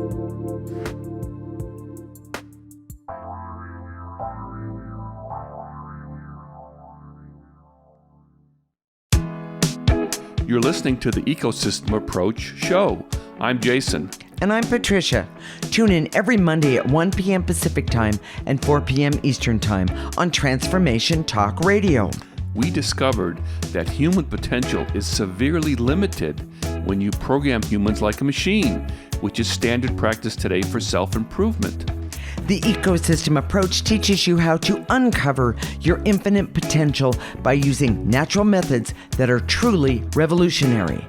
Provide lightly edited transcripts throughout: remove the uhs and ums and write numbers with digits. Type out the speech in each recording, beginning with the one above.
You're listening to the Ecosystem Approach show. I'm Jason. And I'm Patricia. Tune in every Monday at 1 p.m. Pacific Time and 4 p.m. Eastern Time on Transformation Talk Radio. We discovered that human potential is severely limited when you program humans like a machine, which is standard practice today for self-improvement. The ecosystem approach teaches you how to uncover your infinite potential by using natural methods that are truly revolutionary.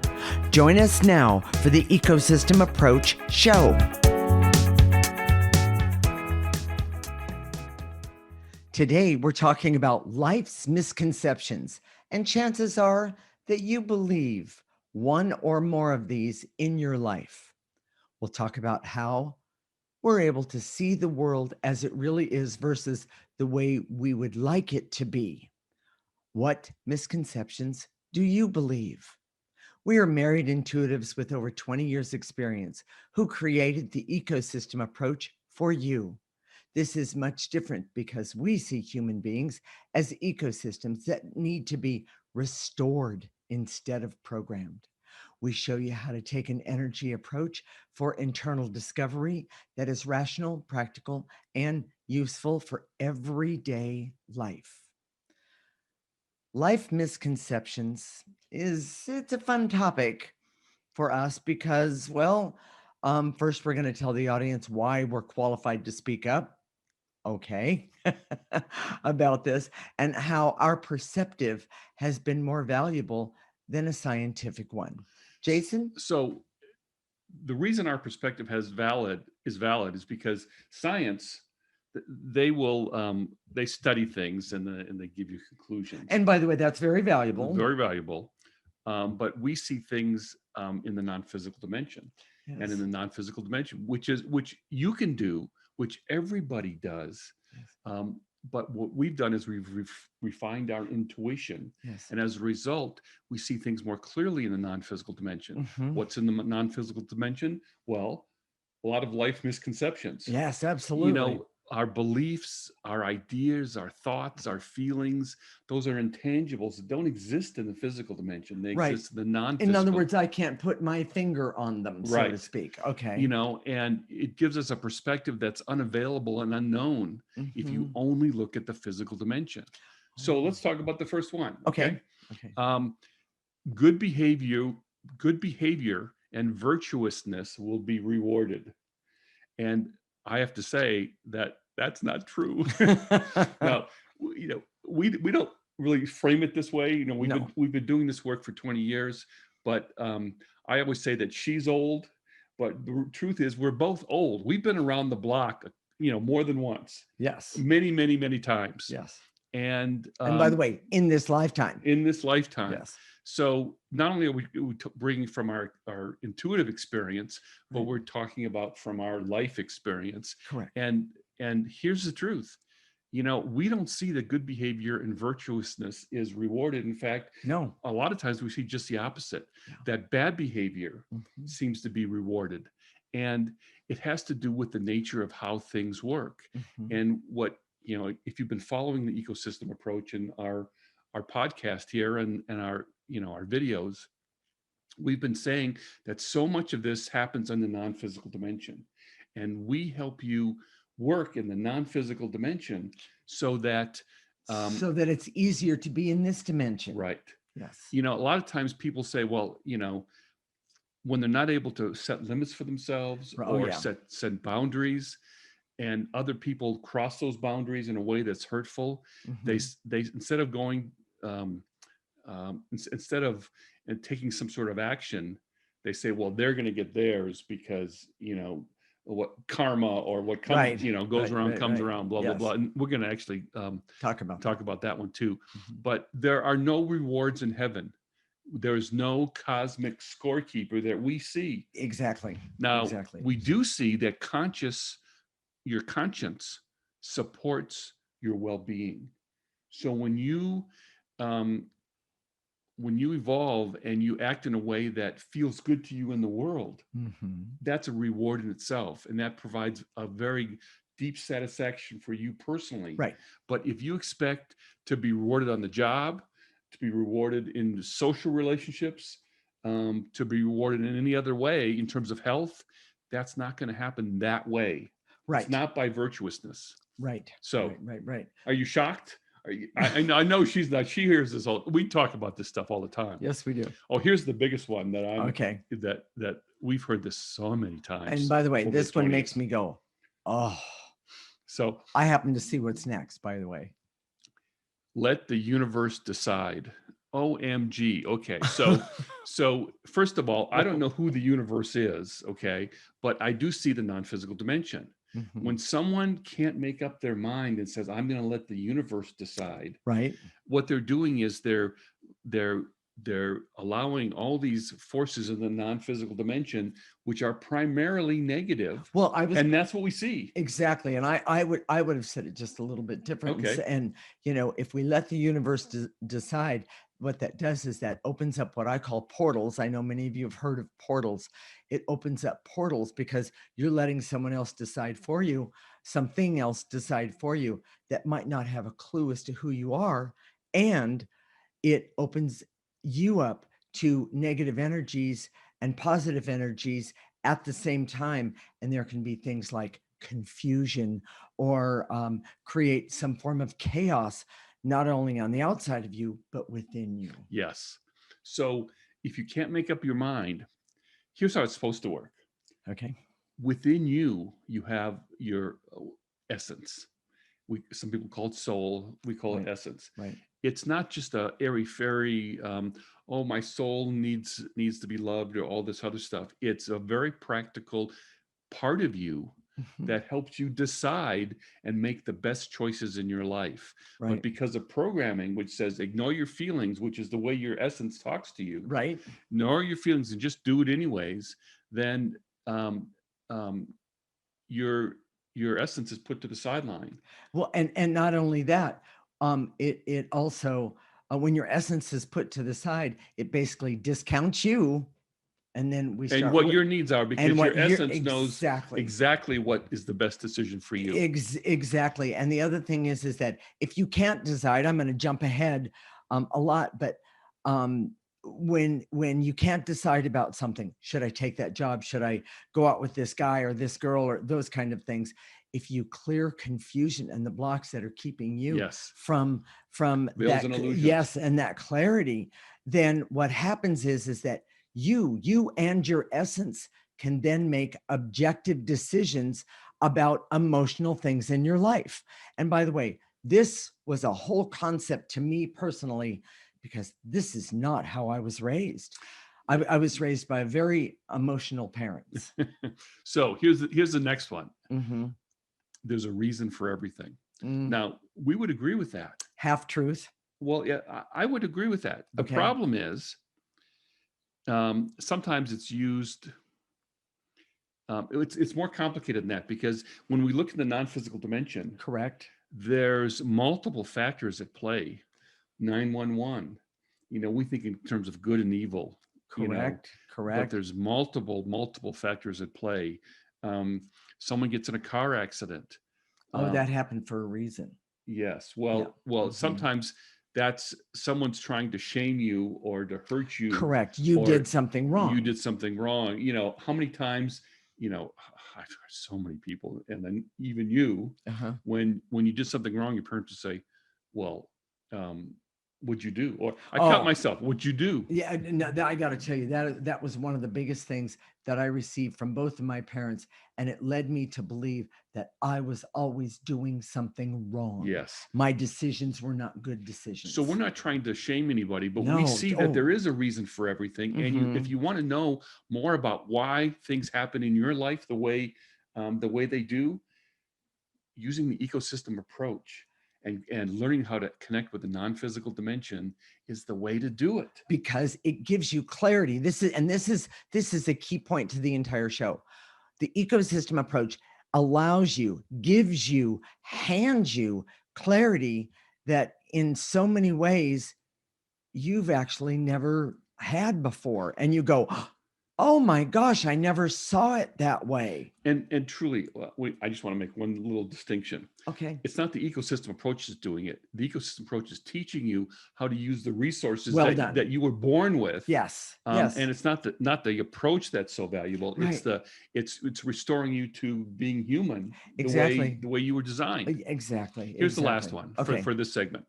Join us now for the Ecosystem Approach show. Today, we're talking about life's misconceptions, and chances are that you believe one or more of these in your life. We'll talk about how we're able to see the world as it really is versus the way we would like it to be. What misconceptions do you believe? We are married intuitives with over 20 years experience who created the ecosystem approach for you. This is much different because we see human beings as ecosystems that need to be restored instead of programmed. We show you how to take an energy approach for internal discovery that is rational, practical, and useful for everyday life. Life misconceptions it's a fun topic for us because, first we're going to tell the audience why we're qualified to speak up. Okay, about this and how our perceptive has been more valuable than a scientific one. Jason? So the reason our perspective is valid is because science, they study things and they give you conclusions. And by the way, that's very valuable. Very valuable. But we see things in the non-physical dimension. Yes. And in the non-physical dimension, which you can do, which everybody does. Yes. But what we've done is we've refined our intuition. Yes. And as a result, we see things more clearly in the non-physical dimension. Mm-hmm. What's in the non-physical dimension? Well, a lot of life misconceptions. Yes, absolutely. Our beliefs, our ideas, our thoughts, our feelings, those are intangibles that don't exist in the physical dimension. They exist in the non-physical. In other words, I can't put my finger on them, so to speak. Okay. And it gives us a perspective that's unavailable and unknown if you only look at the physical dimension. So let's talk about the first one. Okay. Good behavior and virtuousness will be rewarded. And I have to say that that's not true. Now, we don't really frame it this way. We've been doing this work for 20 years, but I always say that she's old, but the truth is we're both old. We've been around the block, more than once. Yes. Many, many, many times. Yes. And by the way, in this lifetime. Yes. So not only are we bringing from our intuitive experience, but we're talking about from our life experience. Correct. And here's the truth. We don't see that good behavior and virtuousness is rewarded. In fact, no. A lot of times we see just the opposite, that bad behavior seems to be rewarded. And it has to do with the nature of how things work. And what, if you've been following the ecosystem approach and our podcast here and our videos, we've been saying that so much of this happens in the non-physical dimension. And we help you work in the non-physical dimension so that it's easier to be in this dimension. Right. Yes. A lot of times people say, well, when they're not able to set limits for themselves set boundaries, and other people cross those boundaries in a way that's hurtful, they instead of going instead of taking some sort of action, they say, well, they're going to get theirs because what karma or what comes goes around comes around, blah blah blah. And we're going to actually talk about that one too. But there are no rewards in heaven. There's no cosmic scorekeeper that we see. Exactly. Now we do see that your conscience supports your well-being. So when you when you evolve and you act in a way that feels good to you in the world, that's a reward in itself. And that provides a very deep satisfaction for you personally. Right. But if you expect to be rewarded on the job, to be rewarded in social relationships, to be rewarded in any other way in terms of health, that's not going to happen that way. Right. It's not by virtuousness. Right. So, right. Are you shocked? I know she's not. She hears this all. We talk about this stuff all the time. Yes, we do. Oh, here's the biggest one that I'm okay. That we've heard this so many times. And by the way, this one makes me go, oh. So I happen to see what's next, by the way. Let the universe decide. OMG. Okay. So first of all, I don't know who the universe is. Okay. But I do see the non-physical dimension. When someone can't make up their mind and says, I'm going to let the universe decide. Right. What they're doing is they're allowing all these forces in the non-physical dimension, which are primarily negative. Well, and that's what we see. Exactly. And I would have said it just a little bit different. Okay. And if we let the universe decide, what that does is that opens up what I call portals. I know many of you have heard of portals. It opens up portals because you're letting someone else decide for you, something else decide for you that might not have a clue as to who you are. And it opens you up to negative energies and positive energies at the same time. And there can be things like confusion or create some form of chaos, not only on the outside of you, but within you. Yes. So if you can't make up your mind, here's how it's supposed to work. Okay. Within you, you have your essence. Some people call it soul. We call it essence. Right. It's not just a airy-fairy, oh, my soul needs to be loved or all this other stuff. It's a very practical part of you that helps you decide and make the best choices in your life. Right. But because of programming, which says ignore your feelings, which is the way your essence talks to you, right? Ignore your feelings and just do it anyways, then your essence is put to the sideline. Well, and not only that, it also when your essence is put to the side, it basically discounts you. And then we start and what your needs are, because your essence knows exactly what is the best decision for you. Exactly. And the other thing is that if you can't decide, I'm going to jump ahead a lot, but when you can't decide about something, should I take that job? Should I go out with this guy or this girl or those kind of things? If you clear confusion and the blocks that are keeping you from that, and that clarity, then what happens is that you and your essence can then make objective decisions about emotional things in your life. And by the way, this was a whole concept to me personally, because this is not how I was raised. I was raised by very emotional parents. So here's the next one. There's a reason for everything. Now, we would agree with that. Half truth. Well, yeah, I would agree with that. The problem is, sometimes it's used, it's more complicated than that, because when we look at the non-physical dimension, correct, there's multiple factors at play. 911, we think in terms of good and evil. Correct. But there's multiple factors at play. Someone gets in a car accident. Oh, that happened for a reason. Yes. Well, sometimes that's someone's trying to shame you or to hurt you. Correct. You did something wrong. You did something wrong. How many times, I've heard so many people, and then even you, when you did something wrong, your parents would say, well, what'd you do? Or I cut myself. What'd you do? Yeah, no, I got to tell you, that was one of the biggest things that I received from both of my parents. And it led me to believe that I was always doing something wrong. Yes. My decisions were not good decisions. So we're not trying to shame anybody, but we see that there is a reason for everything. And if you want to know more about why things happen in your life the way they do, using the ecosystem approach and learning how to connect with the non-physical dimension is the way to do it. Because it gives you clarity. This is a key point to the entire show. The ecosystem approach allows you, gives you, hands you clarity that in so many ways you've actually never had before. And you go, oh my gosh, I never saw it that way. And truly, I just want to make one little distinction. Okay. It's not the ecosystem approach that's doing it. The ecosystem approach is teaching you how to use the resources Well done. that you were born with. Yes. And it's not the approach that's so valuable. Right. It's restoring you to being human. Exactly. The way you were designed. Exactly. Here's the last one Okay. for this segment.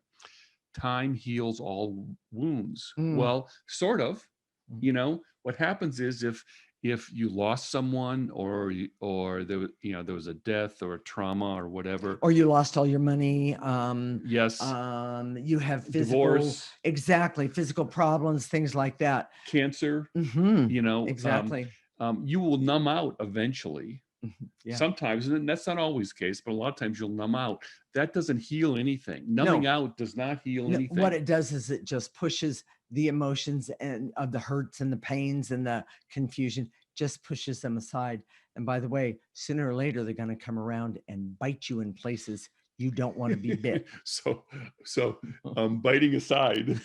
Time heals all wounds. Mm. Well, sort of. You know, what happens is if you lost someone or there was a death or a trauma or whatever, or you lost all your money, yes, you have physical divorce, physical problems, things like that, cancer, exactly. You will numb out eventually. Yeah. Sometimes, and that's not always the case, but a lot of times you'll numb out. That doesn't heal anything. Numbing out does not heal anything. What it does is it just pushes the emotions and of the hurts and the pains and the confusion, just pushes them aside. And by the way, sooner or later, they're going to come around and bite you in places you don't want to be bit. So biting aside,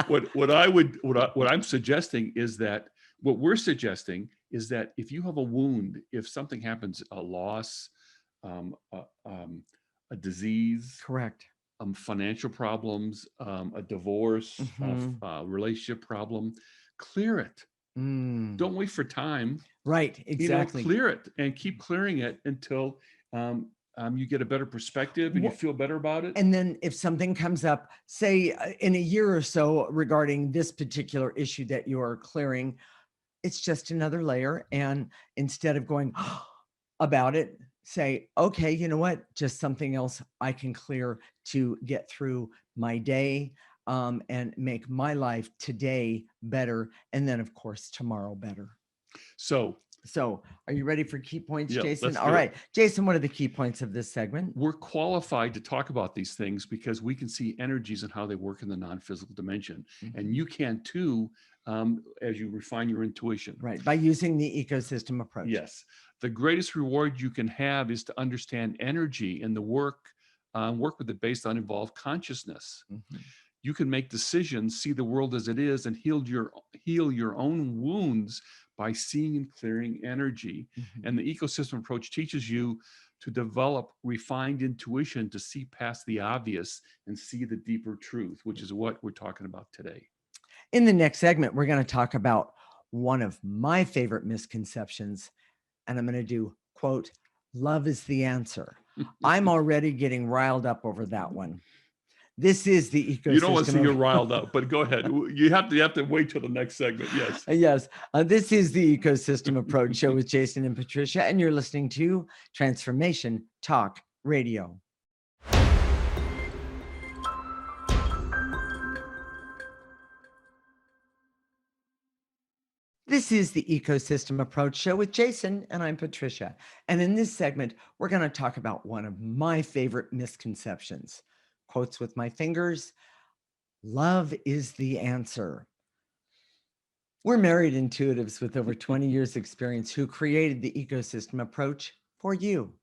what I'm suggesting is that what we're suggesting is that if you have a wound, if something happens, a loss, a disease, correct, financial problems, a divorce, a relationship problem, clear it. Don't wait for time. Right, exactly. Clear it and keep clearing it until you get a better perspective and you feel better about it. And then if something comes up, say in a year or so regarding this particular issue that you are clearing, it's just another layer. And instead of going about it, say, okay, you know what? Just something else I can clear to get through my day and make my life today better. And then, of course, tomorrow better. So are you ready for key points, Jason? All right. Jason, what are the key points of this segment? We're qualified to talk about these things because we can see energies and how they work in the non-physical dimension. And you can too, as you refine your intuition. Right, by using the ecosystem approach. Yes. The greatest reward you can have is to understand energy and the work with it based on evolved consciousness. You can make decisions, see the world as it is, and heal your own wounds by seeing and clearing energy. And the ecosystem approach teaches you to develop refined intuition to see past the obvious and see the deeper truth, which is what we're talking about today. In the next segment, we're going to talk about one of my favorite misconceptions, and I'm going to do, quote, love is the answer. I'm already getting riled up over that one. This is the ecosystem. You don't want to see you riled up, but go ahead. You have to wait till the next segment. Yes. Yes. This is the Ecosystem Approach Show with Jason and Patricia, and you're listening to Transformation Talk Radio. This is the Ecosystem Approach Show with Jason, and I'm Patricia. And in this segment, we're going to talk about one of my favorite misconceptions. Quotes with my fingers, love is the answer. We're married intuitives with over 20 years experience who created the ecosystem approach for you.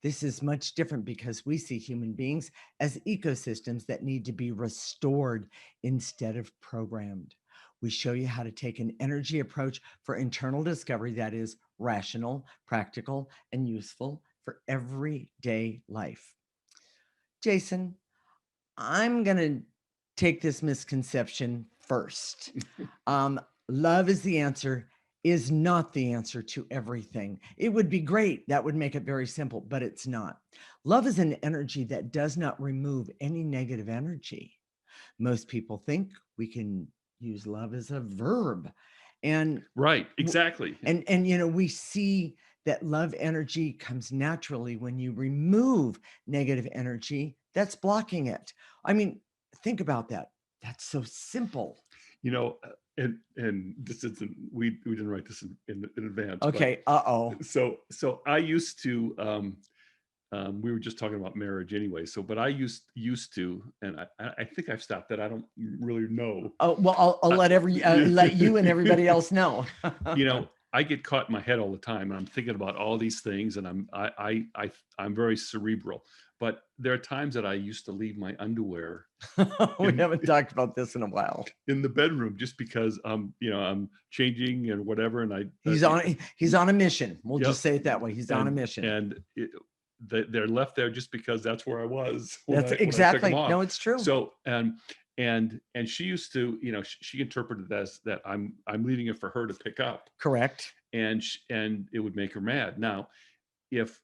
This is much different because we see human beings as ecosystems that need to be restored instead of programmed. We show you how to take an energy approach for internal discovery that is rational, practical, and useful for everyday life. Jason, I'm going to take this misconception first. Love is the answer is not the answer to everything. It would be great. That would make it very simple, but it's not. Love is an energy that does not remove any negative energy. Most people think we can use love as a verb. And right, exactly. And we see that love energy comes naturally when you remove negative energy that's blocking it. I mean, think about that. That's so simple. And this isn't, we didn't write this in advance. Okay. So I used to, we were just talking about marriage anyway. But I used to, and I think I've stopped that. I don't really know. Oh, well, I'll let let you and everybody else know. I get caught in my head all the time, and I'm thinking about all these things, and I'm very cerebral. but there are times that I used to leave my underwear We in haven't talked about this in a while. in the bedroom just because I'm changing and whatever, and He's on a mission. We'll yep, just say it that way. He's on a mission. and they're left there just because that's where I was That's when I took them exactly. off. No, it's true. So and she used to, she interpreted as that I'm leaving it for her to pick up, Correct. and it would make her mad. Now, if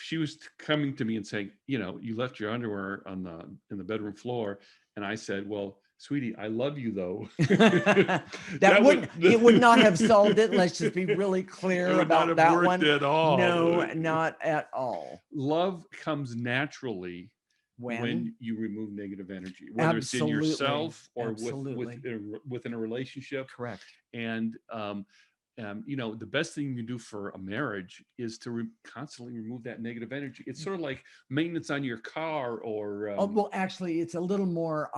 she was coming to me and saying, you left your underwear in the bedroom floor, and I said, well, sweetie, I love you though. It would not have solved it. Let's just be really clear about that one. At all. No, not at all. Love comes naturally when you remove negative energy, whether it's in yourself or within a relationship. Correct. And the best thing you can do for a marriage is to constantly remove that negative energy. It's sort of like maintenance on your car, or well, actually, it's a little more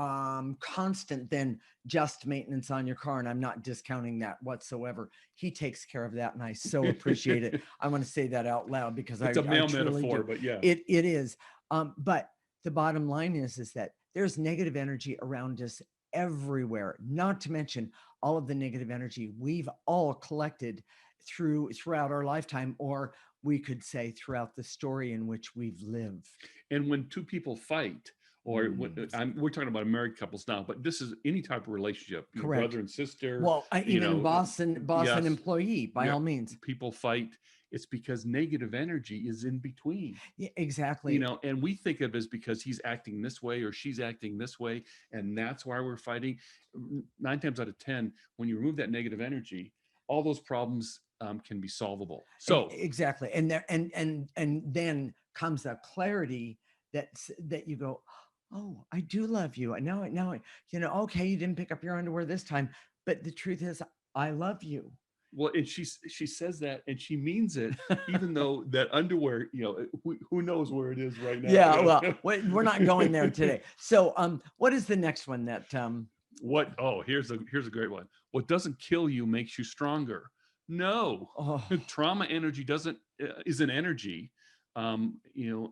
constant than just maintenance on your car, and I'm not discounting that whatsoever. He takes care of that, and I so appreciate it. I want to say that out loud because it's a male metaphor, but yeah, it is. But the bottom line is that there's negative energy around us everywhere, not to mention all of the negative energy we've all collected throughout our lifetime, or we could say throughout the story in which we've lived. And when two people fight, or we're talking about married couples now, but this is any type of relationship, brother and sister. Well, even boss and employee, by all means. People fight. It's because negative energy is in between. Yeah, exactly. And we think of it as because he's acting this way or she's acting this way, and that's why we're fighting. 9 times out of 10, when you remove that negative energy, all those problems can be solvable. So exactly, and then comes a clarity that you go, oh, I do love you. Now, okay, you didn't pick up your underwear this time, but the truth is, I love you. Well, and she says that, and she means it, even though that underwear, who knows where it is right now. Yeah, well, we're not going there today. So, what is the next one that? Here's a great one. What doesn't kill you makes you stronger. No, trauma energy is an energy, and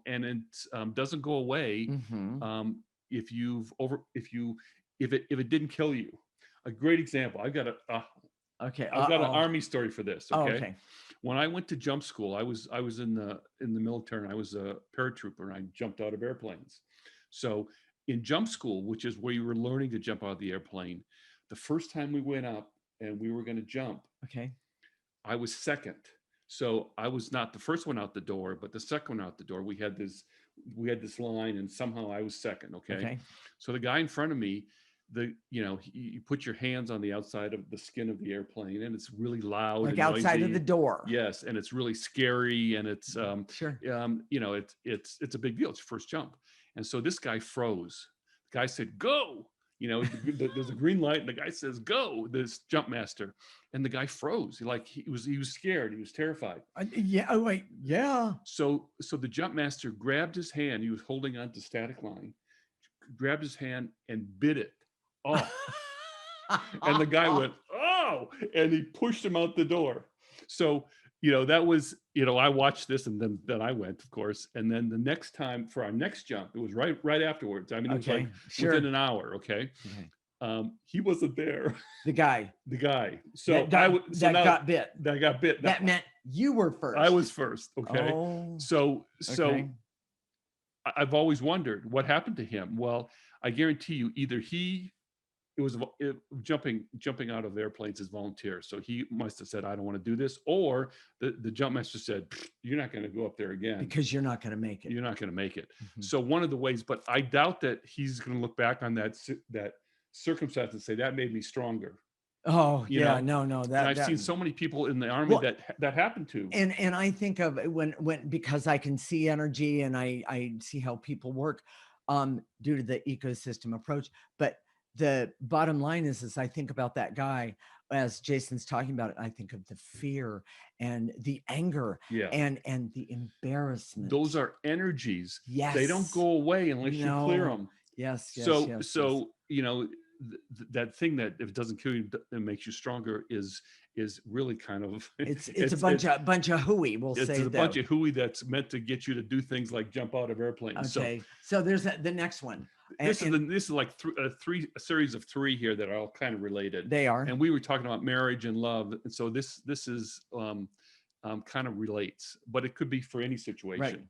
it doesn't go away if it didn't kill you. A great example. I've got I've got an Army story for this. Okay. When I went to jump school, I was in the military, and I was a paratrooper, and I jumped out of airplanes. So in jump school, which is where you were learning to jump out of the airplane, the first time we went up and we were going to jump, I was second. So I was not the first one out the door, but the second one out the door. We had this line, and somehow I was second. Okay. So the guy in front of me, you put your hands on the outside of the skin of the airplane, and it's really loud, like and outside noisy. of the door. Yes, and it's really scary, and it's sure. It's a big deal. It's your first jump, and so this guy froze. The guy said, "Go!" There's a green light, and the guy says, "Go!" This jump master, and the guy froze. He was scared. He was terrified. Yeah. Oh wait. Yeah. So the jump master grabbed his hand. He was holding on to static line. Grabbed his hand and bit it. Oh, and the guy went, oh, and he pushed him out the door. So, that was, I watched this, and then I went, of course. And then the next time for our next jump, it was right afterwards. I mean, it was like within an hour. Okay. He wasn't there. The guy. So that got bit. That meant you were first. I was first. Okay. Oh, so I've always wondered what happened to him. Well, I guarantee you, either jumping out of airplanes is volunteer. So he must have said, I don't want to do this. Or the jump master said, you're not going to go up there again. Because you're not going to make it. You're not going to make it. Mm-hmm. So one of the ways, but I doubt that he's going to look back on that circumstance and say, that made me stronger. Oh, yeah, no. I've seen so many people in the Army that happened to. And I think of when because I can see energy, and I see how people work due to the ecosystem approach. But the bottom line is I think about that guy, as Jason's talking about it, I think of the fear and the anger and the embarrassment. Those are energies. Yes. They don't go away unless you clear them. Yes. So that thing that if it doesn't kill you, it makes you stronger is really kind of It's a bunch of hooey, we'll it's say a though. bunch of hooey that's meant to get you to do things like jump out of airplanes. So Okay, so there's the next one. this is like a series of three here that are all kind of related. They are. And we were talking about marriage and love, and so this is kind of relates, but it could be for any situation. Right.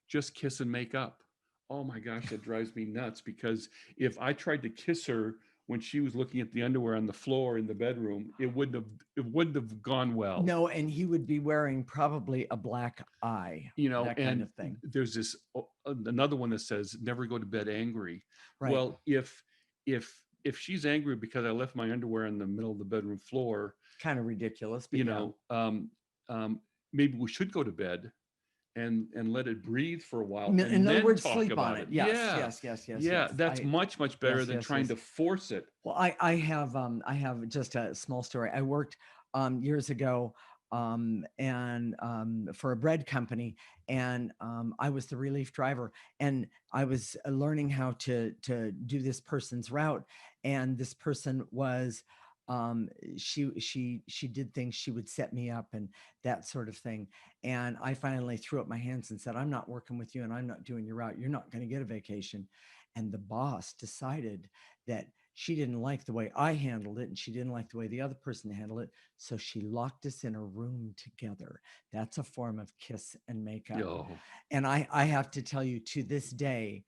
Just kiss and make up. Oh my gosh, that drives me nuts, because if I tried to kiss her when she was looking at the underwear on the floor in the bedroom, it wouldn't have gone well. No, and he would be wearing probably a black eye, that kind of thing. There's this another one that says never go to bed angry. Right. Well, if she's angry because I left my underwear in the middle of the bedroom floor, kind of ridiculous, but maybe we should go to bed and let it breathe for a while. In other words, sleep on it. Yes. Yeah, that's much better than trying to force it. Well, I have just a small story. I worked years ago and for a bread company, and I was the relief driver, and I was learning how to do this person's route, and this person was she did things, she would set me up and that sort of thing. And I finally threw up my hands and said, I'm not working with you and I'm not doing your route. You're not going to get a vacation. And the boss decided that she didn't like the way I handled it and she didn't like the way the other person handled it. So she locked us in a room together. That's a form of kiss and make up. Yo. And I have to tell you, to this day,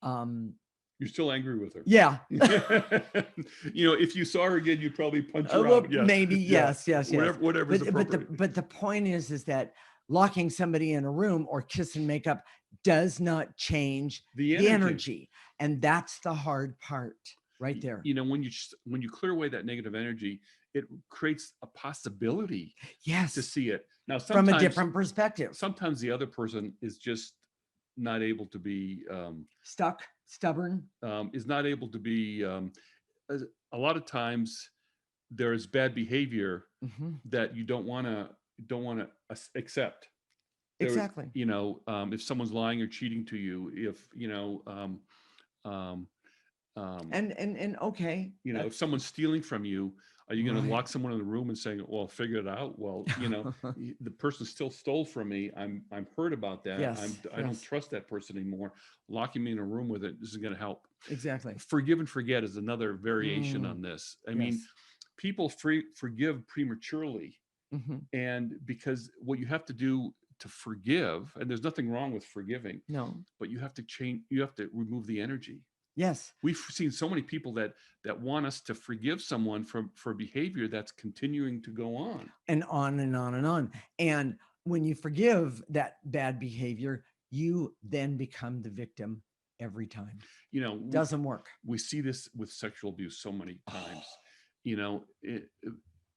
you're still angry with her. Yeah. If you saw her again, you'd probably punch her out. Yes. Maybe. Yes. Whatever's appropriate. But the point is that locking somebody in a room or kiss and make up does not change the energy. And that's the hard part right there. When you clear away that negative energy, it creates a possibility to see it. Now, from a different perspective. Sometimes the other person is just not able to be stuck, stubborn, is not able to be a lot of times there's bad behavior that you don't want to accept. Exactly. If someone's lying or cheating to you, if okay, if someone's stealing from you, are you going to lock someone in the room and saying, well, figure it out? Well, the person still stole from me. I'm hurt about that. I don't trust that person anymore. Locking me in a room with it isn't going to help. Exactly. Forgive and forget is another variation on this. I mean, people forgive prematurely. And because what you have to do to forgive, and there's nothing wrong with forgiving. No. But you have to change, you have to remove the energy. Yes. We've seen so many people that want us to forgive someone for behavior that's continuing to go on. And on and on and on. And when you forgive that bad behavior, you then become the victim every time. Doesn't work. We see this with sexual abuse so many times.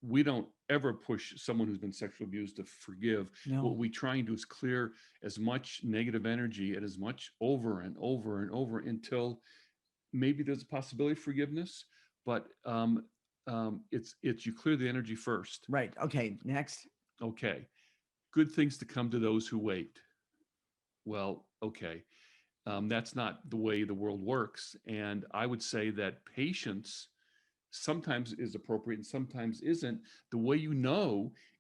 We don't ever push someone who's been sexually abused to forgive. No. What we try and do is clear as much negative energy and as much over and over and over until maybe there's a possibility of forgiveness, but it's you clear the energy first. Right. Okay. Next. Okay. Good things to come to those who wait. Well, okay. That's not the way the world works. And I would say that patience sometimes is appropriate and sometimes isn't. The way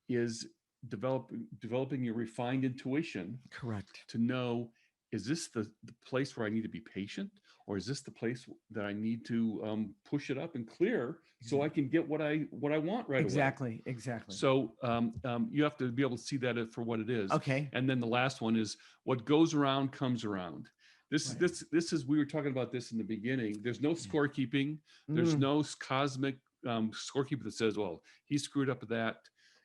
is developing your refined intuition. Correct. To know, is this the place where I need to be patient, or is this the place that I need to push it up and clear so I can get what I want right away? Exactly. So you have to be able to see that for what it is. Okay. And then the last one is what goes around comes around. This is we were talking about this in the beginning. There's no scorekeeping. There's no cosmic scorekeeper that says, well, he screwed up with that.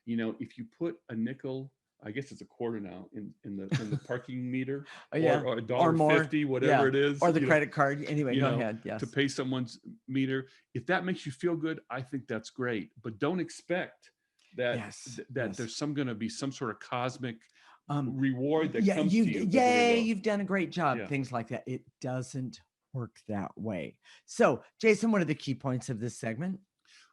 If you put a nickel, I guess it's a quarter now in the parking meter, or $1.50, whatever it is, or the credit card. Anyway, go ahead. Yes. To pay someone's meter, if that makes you feel good, I think that's great. But don't expect that there's going to be some sort of cosmic reward that comes to you. Yay, you've done a great job. Yeah. Things like that. It doesn't work that way. So, Jason, what are the key points of this segment?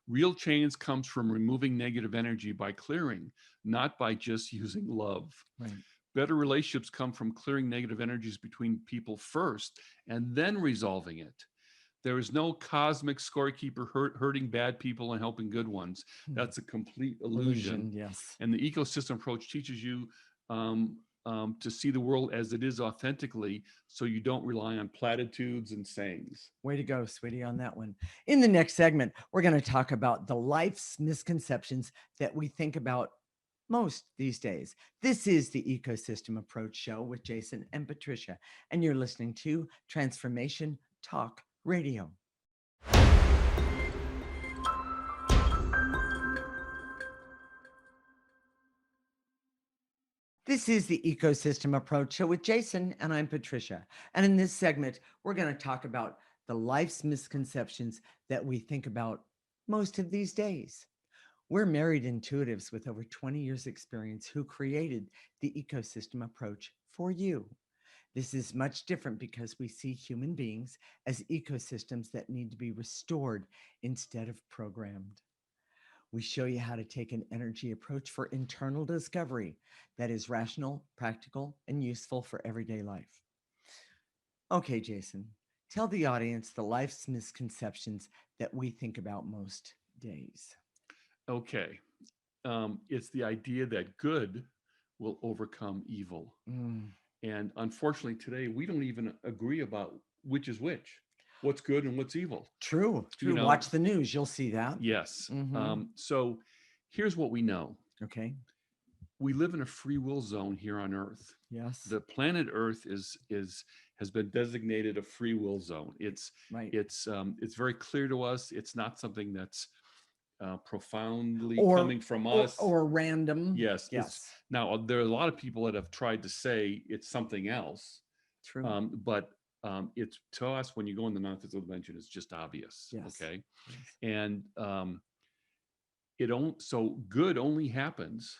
Real change comes from removing negative energy by clearing, not by just using love. Right. Better relationships come from clearing negative energies between people first and then resolving it. There is no cosmic scorekeeper hurting bad people and helping good ones. Hmm. That's a complete Illusion, illusion. yes. And the ecosystem approach teaches you to see the world as it is authentically, so you don't rely on platitudes and sayings. Way to go, sweetie, on that one. In the next segment, we're going to talk about the life's misconceptions that we think about most these days. This is the Ecosystem Approach Show with Jason and Patricia, and you're listening to Transformation Talk Radio. This is the Ecosystem Approach Show with Jason, and I'm Patricia. And in this segment, we're going to talk about the life's misconceptions that we think about most of these days. We're married intuitives with over 20 years experience who created the ecosystem approach for you. This is much different because we see human beings as ecosystems that need to be restored instead of programmed. We show you how to take an energy approach for internal discovery that is rational, practical, and useful for everyday life. Okay, Jason, tell the audience the life's misconceptions that we think about most days. Okay. It's the idea that good will overcome evil. Mm, And unfortunately, today, we don't even agree about which is which, what's good and what's evil. true. You know, Watch the news, you'll see that. yes. Mhm. So here's what we know. Okay. We live in a free will zone here on Earth. Yes. The planet Earth has been designated a free will zone. Right. It's very clear to us. It's not something that's profoundly Or coming from us. or random. Yes. Yes. Now, there are a lot of people that have tried to say it's something else. True. But it's, to us, when you go in the non-physical dimension, it's just obvious. Yes. Okay. Yes. And so good only happens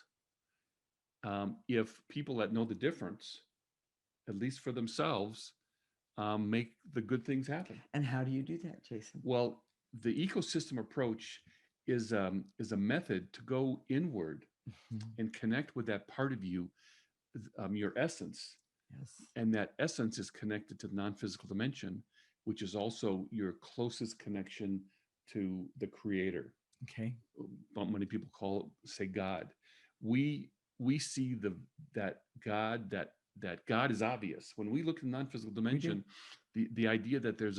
if people that know the difference, at least for themselves, make the good things happen. And how do you do that, Jason? Well, the ecosystem approach is a method to go inward and connect with that part of you, your essence. Yes. And that essence is connected to the non-physical dimension, which is also your closest connection to the creator. Okay. Many people say God. We see that God is obvious. When we look in the non-physical dimension, the idea that there's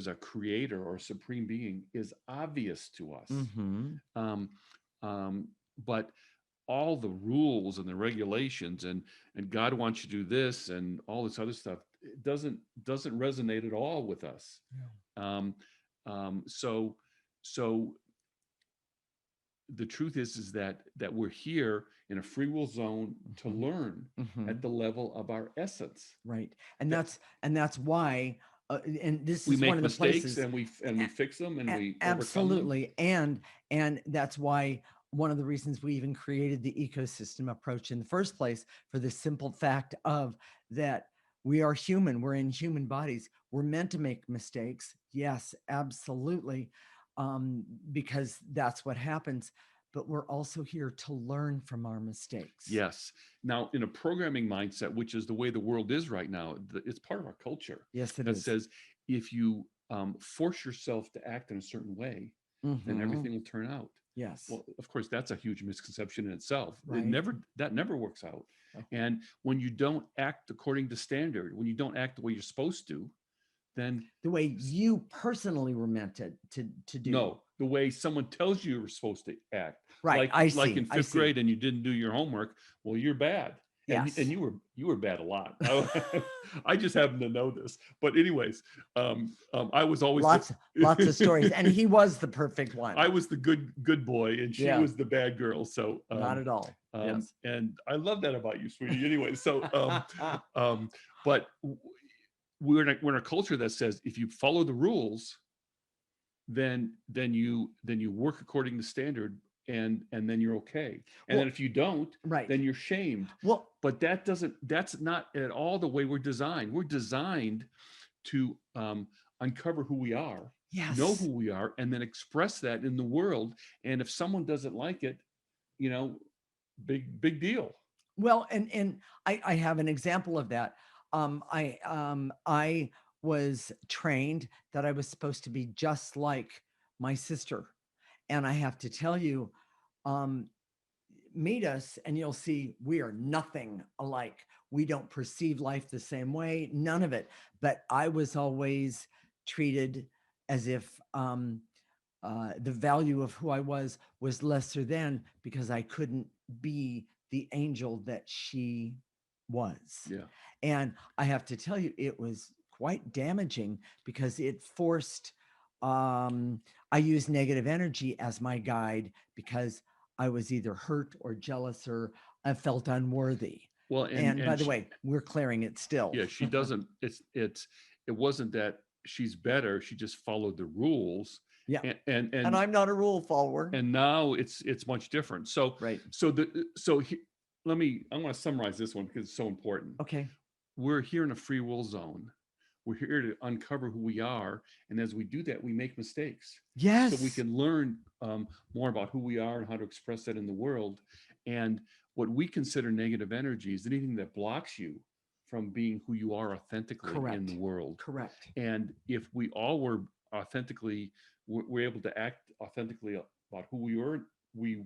a creator or a supreme being is obvious to us. But all the rules and the regulations and God wants you to do this and all this other stuff, it doesn't resonate at all with us. Yeah. So the truth is that we're here in a free will zone to learn at the level of our essence. Right. And that's why and this we is make one of the mistakes places, and we fix them and we absolutely overcome them. and that's why one of the reasons we even created the ecosystem approach in the first place, for the simple fact of that we are human, we're in human bodies, we're meant to make mistakes. Yes, absolutely. Because that's what happens, but we're also here to learn from our mistakes. Yes. Now, in a programming mindset, which is the way the world is right now, it's part of our culture. Yes, it that is. says if you force yourself to act in a certain way, then everything will turn out. Yes. Well, of course, that's a huge misconception in itself. Right. That never works out. Oh. And when you don't act according to standard, when you don't act the way you're supposed to, then the way you personally were meant to do. No, the way someone tells you you're supposed to act. Right. Like in fifth grade and you didn't do your homework. Well, you're bad. Yes. And you were bad a lot. I just happen to know this. But anyways, I was always lots of stories, and he was the perfect one. I was the good boy, and she was the bad girl. So not at all. Yes. And I love that about you, sweetie. Anyway, so but we're in a culture that says if you follow the rules, then you work according to standard. And then you're okay. And then if you don't, then you're shamed. Well, but that's not at all the way we're designed. We're designed to uncover who we are, know who we are, and then express that in the world. And if someone doesn't like it, big deal. Well, and I have an example of that. I was trained that I was supposed to be just like my sister. And I have to tell you, um, meet us and you'll see we are nothing alike. We don't perceive life the same way, none of it. But I was always treated as if the value of who I was lesser than because I couldn't be the angel that she was. Yeah. And I have to tell you, it was quite damaging because it forced, I used negative energy as my guide because I was either hurt or jealous or I felt unworthy. Well, And by and the she, way, we're clearing it still. yeah, she doesn't. It wasn't that she's better. She just followed the rules, Yeah. and and And and I'm not a rule follower. and now it's much different. So Right. so the so he, let me. I want to summarize this one because it's so important. Okay. We're here in a free will zone. We're here to uncover who we are, and as we do that, we make mistakes. So we Yes. can learn more about who we are and how to express that in the world. And what we consider negative energy is anything that blocks you from being who you are authentically in the Correct. world. Correct. And if we all were authentically, we're able to act authentically about who we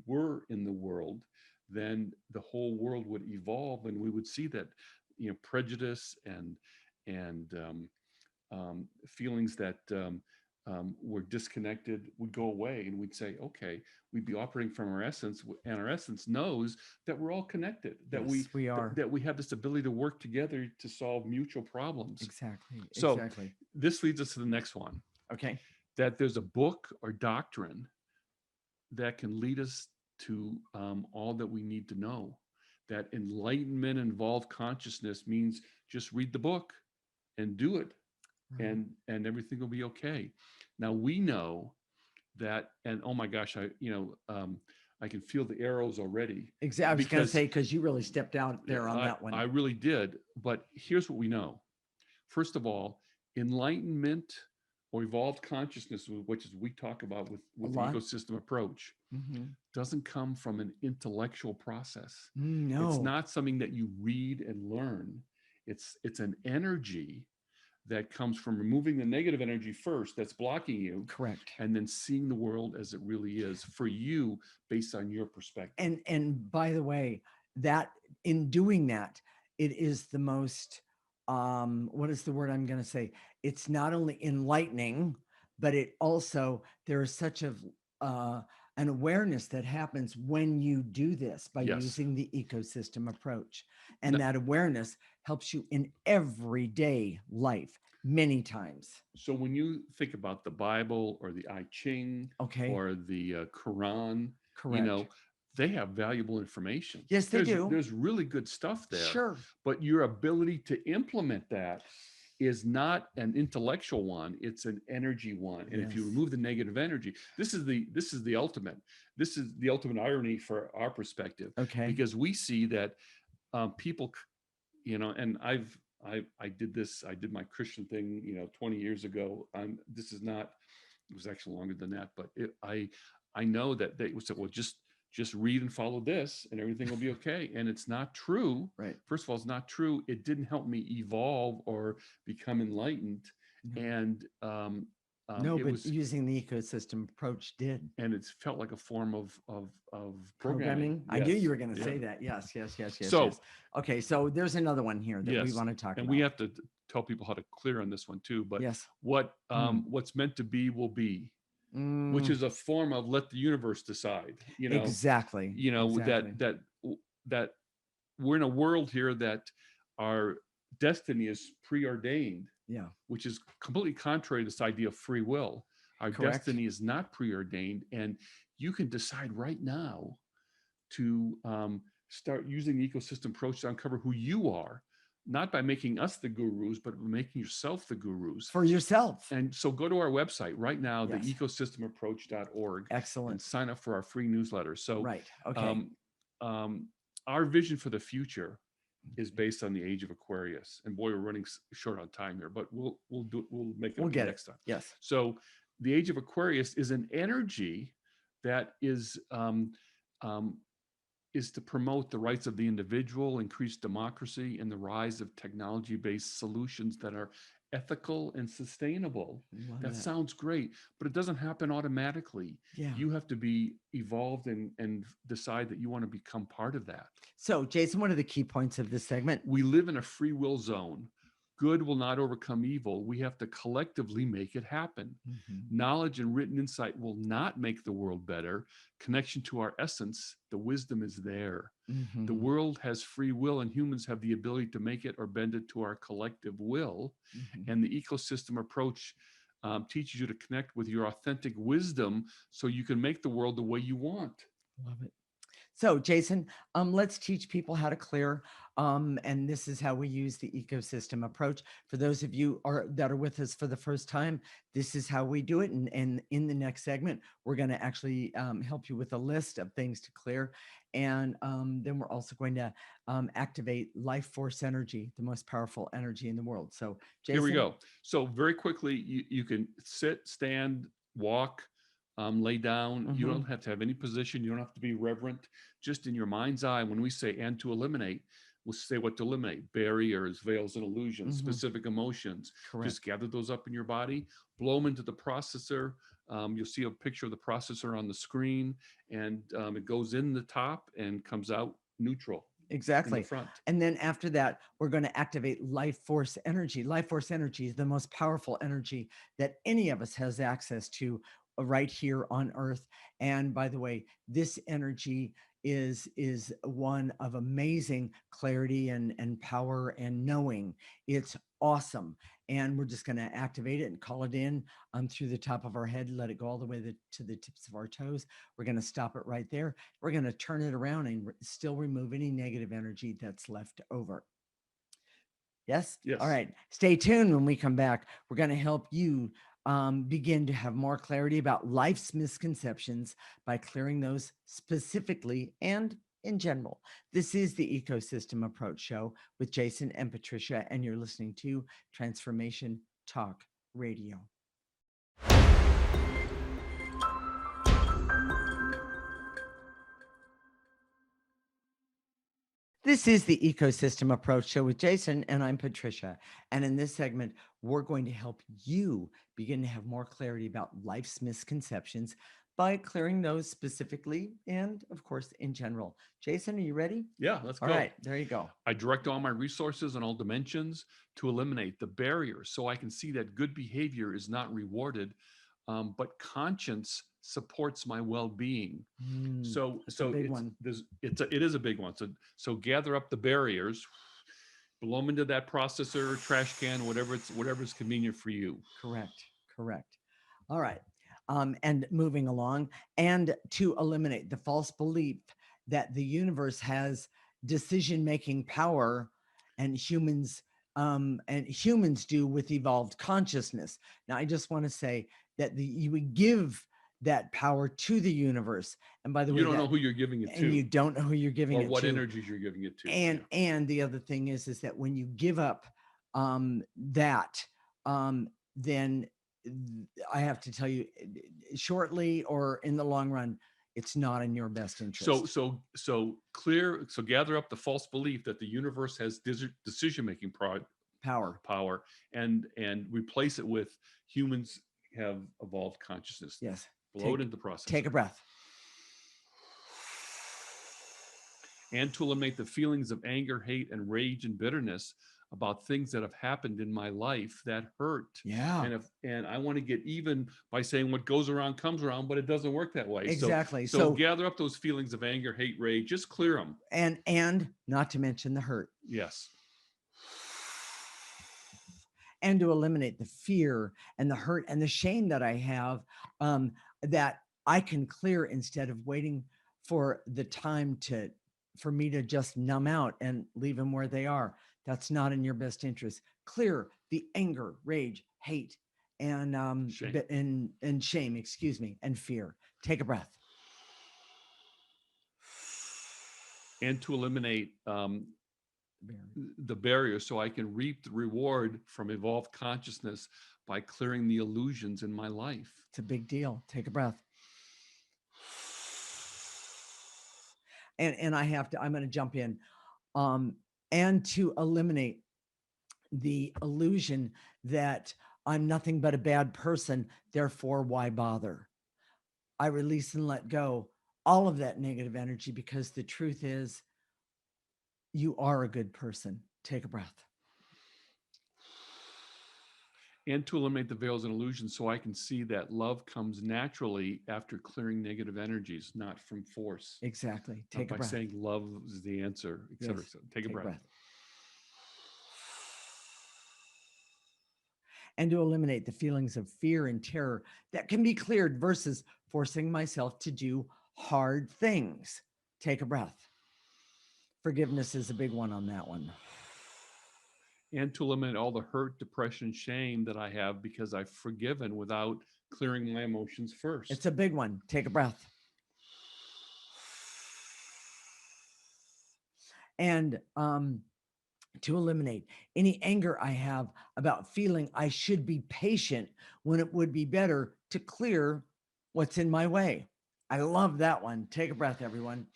were in the world, then the whole world would evolve, and we would see that, prejudice and feelings that were disconnected would go away, and we'd say, okay, we'd be operating from our essence, and our essence knows that we're all connected, that Yes, we are. that we have this ability to work together to solve mutual problems. Exactly. So Exactly. this leads us to the next one, Okay. that there's a book or doctrine that can lead us to all that we need to know. That enlightenment involved consciousness means just read the book and do it, Right. and everything will be okay. Now we know that, and oh my gosh, I can feel the arrows already, Exactly. I was going to because say, because you really stepped out there on that I one. really did. But here's what we know. First of all, enlightenment or evolved consciousness, which is we talk about A with the lot. ecosystem approach, doesn't come from an intellectual process. It's No. not something that you read and learn. It's an energy that comes from removing the negative energy first that's blocking you, Correct. and then seeing the world as it really is for you based on your perspective. And by the way, that in doing that, it is the most what is the word I'm going to say? It's not only enlightening, but it also there is such a uh an awareness that happens when you do this by Yes. using the ecosystem approach. And No, that awareness helps you in everyday life many times. so when you think about the Bible or the I Ching Okay. or the Quran, you Correct. know, they have valuable information. Yes, they do. There's really good stuff there, Sure. but your ability to implement that is not an intellectual one, it's an energy one. And if you Yes. remove the negative energy, this is the ultimate, this is the ultimate irony for our perspective, Okay. because we see that people, and I did this, I did my Christian thing, 20 years ago. This is not, it was actually longer than that, but I know that they would say, well, just read and follow this and everything will be okay. And it's not true. Right. First of all, it's not true. It didn't help me evolve or become enlightened. No. And No, it but was, using the ecosystem approach did. and it's felt like a form of programming. Programming. I knew Yes. you were going to Yeah. say that. Yes, yes, yes, yes, So yes. Okay, so there's another one here that we yes, want to talk and about. we have to tell people how to clear on this one too. But Yes. what's meant to be will be, which Mm, is a form of let the universe decide. exactly. Exactly. That we're in a world here that our destiny is preordained, Yeah. which is completely contrary to this idea of free will. Our Correct. destiny is not preordained, and you can decide right now to start using the ecosystem approach to uncover who you are, not by making us the gurus, but making yourself the gurus. For yourself. And so go to our website right now, Yes. theecosystemapproach.org, and Excellent. sign up for our free newsletter. So Right. Okay. our vision for the future is based on the age of Aquarius. And boy, we're running short on time here, but we'll make it We'll up get next it. time. Yes. So the age of Aquarius is an energy that is to promote the rights of the individual, increase democracy, and the rise of technology-based solutions that are ethical and sustainable. Love That that. sounds great, but it doesn't happen automatically. Yeah. You have to be evolved and decide that you want to become part of that. So, Jason, what are the key points of this segment? We live in a free will zone. Good will not overcome evil. We have to collectively make it happen. Knowledge and written insight will not make the world better. Connection to our essence, the wisdom is there. The world has free will, and humans have the ability to make it or bend it to our collective will. And the ecosystem approach teaches you to connect with your authentic wisdom so you can make the world the way you want. Love it. So, Jason, let's teach people how to clear. And this is how we use the ecosystem approach. For those of you that are with us for the first time, this is how we do it. And in the next segment, we're going to actually help you with a list of things to clear. And then we're also going to activate life force energy, the most powerful energy in the world. So, Jason. Here we go. So very quickly, you can sit, stand, walk, lay down. You don't have to have any position. You don't have to be reverent. Just in your mind's eye, when we say "and to eliminate," we'll say what to eliminate: barriers, veils, and illusions, specific emotions. Correct. Just gather those up in your body, blow them into the processor. You'll see a picture of the processor on the screen, and it goes in the top and comes out neutral. Exactly. Front. And then after that, we're going to activate life force energy. Life force energy is the most powerful energy that any of us has access to right here on Earth. And by the way, this energy is one of amazing clarity and power and knowing. It's awesome. And we're just going to activate it and call it in through the top of our head, let it go all the way to the tips of our toes. We're going to stop it right there. We're going to turn it around and still remove any negative energy that's left over. Yes? Yes. All right. Stay tuned. When we come back, we're going to help you begin to have more clarity about life's misconceptions by clearing those specifically and in general. This is the Ecosystem Approach Show with Jason and Patricia, and you're listening to Transformation Talk Radio. This is the Ecosystem Approach Show with Jason, and I'm Patricia. And in this segment, we're going to help you begin to have more clarity about life's misconceptions by clearing those specifically and, of course, in general. Jason, are you ready? Yeah, let's go. All right, there you go. I direct all my resources in all dimensions to eliminate the barriers so I can see that good behavior is not rewarded, but conscience supports my well-being. So It's a big one. It is a big one. So gather up the barriers, blow them into that processor, trash can, whatever's convenient for you. Correct. All right. And moving along, and to eliminate the false belief that the universe has decision-making power and humans do with evolved consciousness. Now, I just want to say that you would give that power to the universe. And by the way, you don't know who you're giving it to. And you don't know who you're giving it to. Or what energies you're giving it to. And the other thing is that when you give up that, then I have to tell you, shortly or in the long run, it's not in your best interest. So gather up the false belief that the universe has decision-making power and replace it with humans have evolved consciousness. Yes. Blow it into the process. Take a breath. And to eliminate the feelings of anger, hate, and rage and bitterness about things that have happened in my life that hurt. Yeah. And I want to get even by saying what goes around comes around, but it doesn't work that way. Exactly. So gather up those feelings of anger, hate, rage, just clear them. And not to mention the hurt. Yes. And to eliminate the fear and the hurt and the shame that I have, that I can clear instead of waiting for the time for me to just numb out and leave them where they are. That's not in your best interest. Clear the anger, rage, hate, and shame. And shame, excuse me, and fear. Take a breath. And to eliminate the barrier so I can reap the reward from evolved consciousness by clearing the illusions in my life. It's a big deal. Take a breath. And I'm going to jump in, and to eliminate the illusion that I'm nothing but a bad person, therefore, why bother? I release and let go all of that negative energy because the truth is, you are a good person. Take a breath. And to eliminate the veils and illusions so I can see that love comes naturally after clearing negative energies, not from force. Exactly. Not Take a by breath. saying love is the answer, et cetera, et Yes. cetera. Take a breath. And to eliminate the feelings of fear and terror that can be cleared versus forcing myself to do hard things. Take a breath. Forgiveness is a big one on that one. And to eliminate all the hurt, depression, shame that I have because I've forgiven without clearing my emotions first. It's a big one. Take a breath. And to eliminate any anger I have about feeling I should be patient when it would be better to clear what's in my way. I love that one. Take a breath, everyone.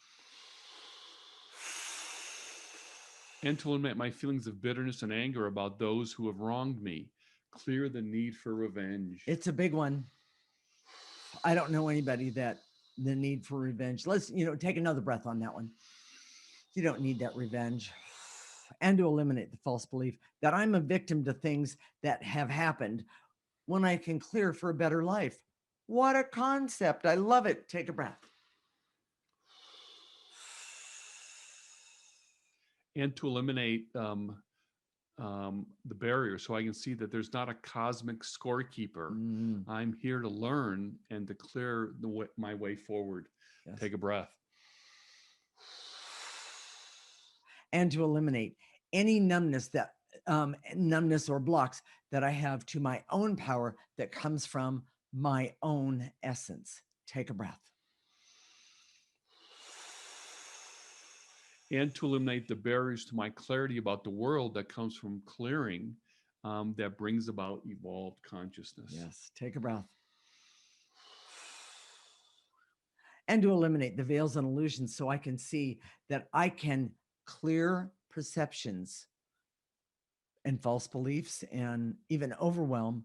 And to eliminate my feelings of bitterness and anger about those who have wronged me. Clear the need for revenge. It's a big one. I don't know anybody that the need for revenge. Let's, take another breath on that one. You don't need that revenge. And to eliminate the false belief that I'm a victim to things that have happened when I can clear for a better life. What a concept. I love it. Take a breath. And to eliminate the barrier so I can see that there's not a cosmic scorekeeper. I'm here to learn and to clear my way forward. Yes. Take a breath. And to eliminate any numbness or blocks that I have to my own power that comes from my own essence. Take a breath. And to eliminate the barriers to my clarity about the world that comes from clearing, that brings about evolved consciousness. Yes, take a breath. And to eliminate the veils and illusions so I can see that I can clear perceptions and false beliefs and even overwhelm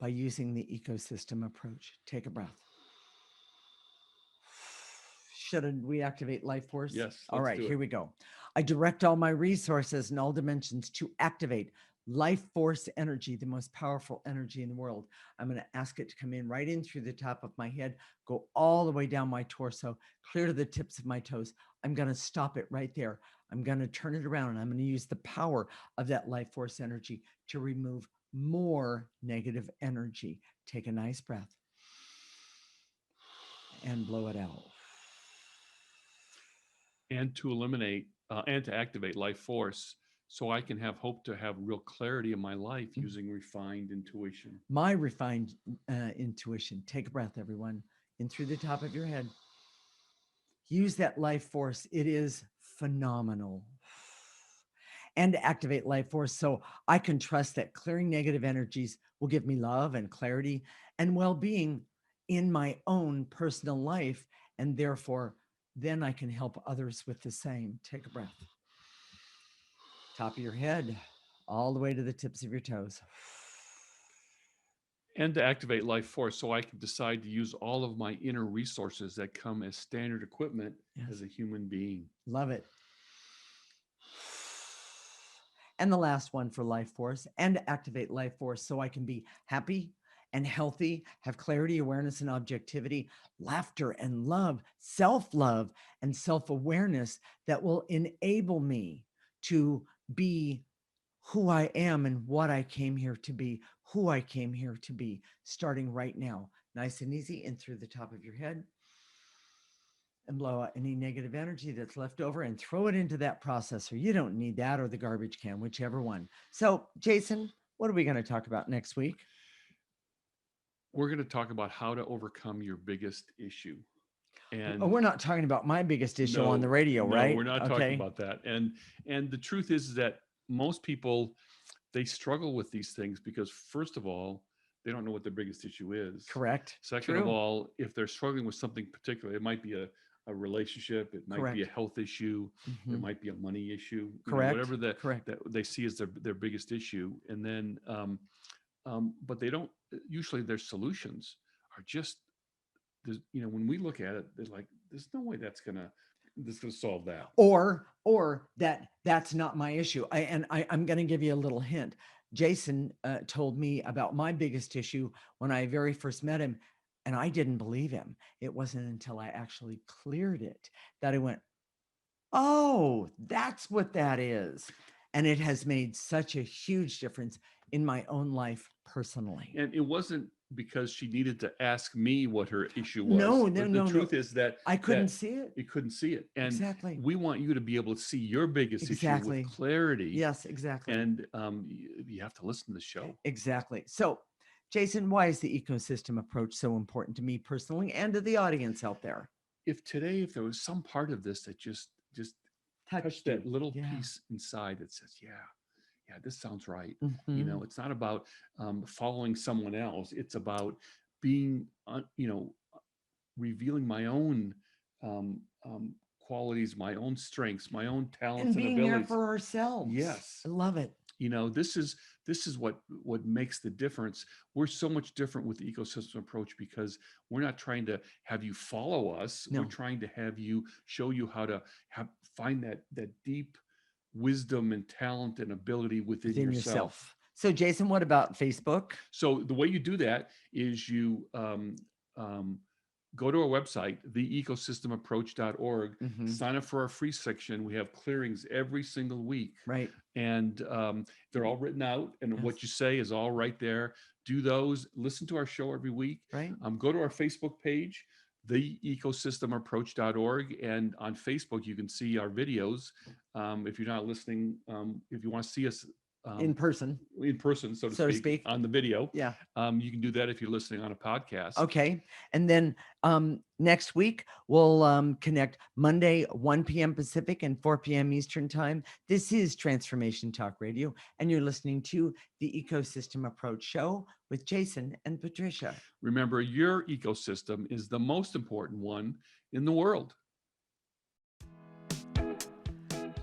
by using the ecosystem approach. Take a breath. Should we activate life force? Yes. All right, here we go. I direct all my resources in all dimensions to activate life force energy, the most powerful energy in the world. I'm going to ask it to come in right in through the top of my head, go all the way down my torso, clear to the tips of my toes. I'm going to stop it right there. I'm going to turn it around and I'm going to use the power of that life force energy to remove more negative energy. Take a nice breath and blow it out. And to eliminate and to activate life force so I can have hope to have real clarity in my life using refined intuition. My refined intuition. Take a breath, everyone, in through the top of your head. Use that life force. It is phenomenal. And to activate life force so I can trust that clearing negative energies will give me love and clarity and well-being in my own personal life. And therefore, then I can help others with the same. Take a breath. Top of your head, all the way to the tips of your toes. And to activate life force so I can decide to use all of my inner resources that come as standard equipment as a human being. Love it. And the last one for life force, and to activate life force so I can be happy and healthy, have clarity, awareness, and objectivity, laughter and love, self-love and self-awareness that will enable me to be who I am and what I came here to be, who I came here to be, starting right now. Nice and easy in through the top of your head. And blow out any negative energy that's left over and throw it into that processor. You don't need that or the garbage can, whichever one. So, Jason, what are we going to talk about next week? We're going to talk about how to overcome your biggest issue. And we're not talking about my biggest issue on the radio, right? No, we're not talking about that. And the truth is that most people, they struggle with these things because, first of all, they don't know what their biggest issue is. Correct. Second of all, if they're struggling with something particular, it might be a a relationship. It might be a Correct. health issue. It Mhm. might be a money issue. Correct. Whatever that Correct. they see as their biggest issue. And then, but they don't. Usually, their solutions are just, when we look at it, they're like, there's no way this gonna solve that. Or that's not my issue. I'm going to give you a little hint. Jason told me about my biggest issue when I very first met him, and I didn't believe him. It wasn't until I actually cleared it that I went, oh, that's what that is. And it has made such a huge difference in my own life personally. And it wasn't because she needed to ask me what her issue was. No, But the truth is that I couldn't see it. you couldn't see it. And Exactly. we want you to be able to see your biggest Exactly. issue with clarity. Yes, exactly. And you have to listen to the show. Exactly. So, Jason, why is the ecosystem approach so important to me personally and to the audience out there? If there was some part of this that just touched that little piece inside that says, yeah, this sounds right. Mhm. It's not about following someone else. It's about being, revealing my own qualities, my own strengths, my own talents And and being abilities. there for ourselves. Yes. I love it. This is what makes the difference. We're so much different with the ecosystem approach because we're not trying to have you follow us. No. We're trying to show you how to find that deep wisdom and talent and ability within yourself. So, Jason, what about Facebook? So the way you do that is you go to our website, theecosystemapproach.org, sign up for our free section. We have clearings every single week. Right. And they're all written out, and what you say is all right there. Do those, listen to our show every week. Right. Go to our Facebook page, theecosystemapproach.org, and on Facebook you can see our videos. If you're not listening, if you want to see us in person, so to speak, on the video. Yeah. You can do that if you're listening on a podcast. Okay. And then next week, we'll connect Monday, 1 p.m. Pacific and 4 p.m. Eastern time. This is Transformation Talk Radio, and you're listening to the Ecosystem Approach Show with Jason and Patricia. Remember, your ecosystem is the most important one in the world.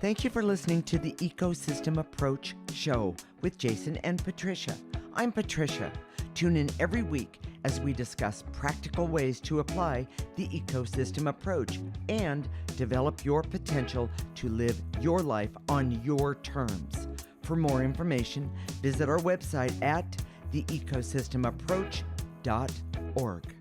Thank you for listening to the Ecosystem Approach Show with Jason and Patricia. I'm Patricia. Tune in every week as we discuss practical ways to apply the ecosystem approach and develop your potential to live your life on your terms. For more information, visit our website at theecosystemapproach.org.